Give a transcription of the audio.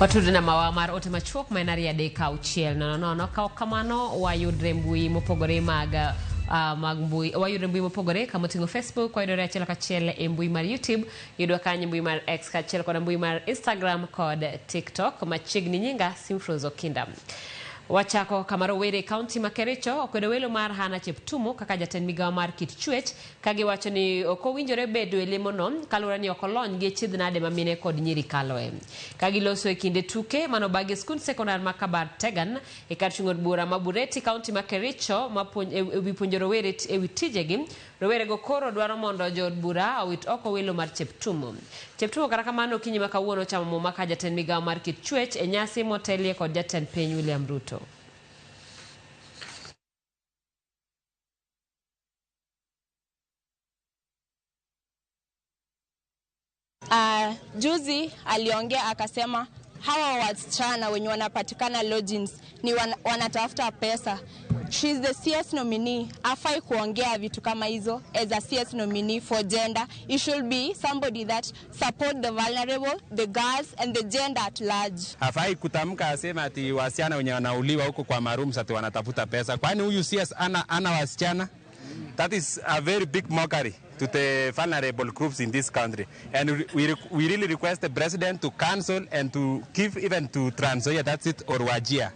Watudu na mawa mar ote machuok mainari ya deka uchiel no kao kamano wayudre mbui mopogore mag mbui wayudre mbui mopogore kamotingo Facebook wayudre achela kachele e mbui mar YouTube yudwa kanye mbui mar X kachele kod mbui mar Instagram kod TikTok machiegni nyinga Simfrozo Kinda. Wachako kama rowere county Makericho okwedo welo mar Hanna Cheptumo kaka jatend migao mar kit chuech kagi wacho ni okowinjore bedo e lemono kalura ni okolony gi chidh nade mamine kod nyiri kaloe kagi loso e kinde tuke manobagi skul sekondar makabar Tegan e kar chung'od bura mabureti county Makericho wipuonjo rowere e witijegi rowere go koro dwaro mondo jod bura awit oko welo mar Cheptumo. Cheptumo kata kamano kinyi makawuono chamo maka jatend migao mar kit chuech e nyasi motelie kod jatend piny William Ruto. Juzi aliongea akasema hawa wasichana wenye wanapatikana lodgings ni wanatafuta pesa. She's the CS nominee. Afai kuongea vitu kama hizo as a CS nominee for gender. It should be somebody that support the vulnerable, the girls and the gender at large. Afai kutamka asema ati wasichana wenye wanauliwa huko kwa marooms ati wanatafuta pesa. Kwani huyu CS ana wasichana? That is a very big mockery to the vulnerable groups in this country. And we really request the president to cancel and to give even to Trans Nzoia, that's it, or Wajir.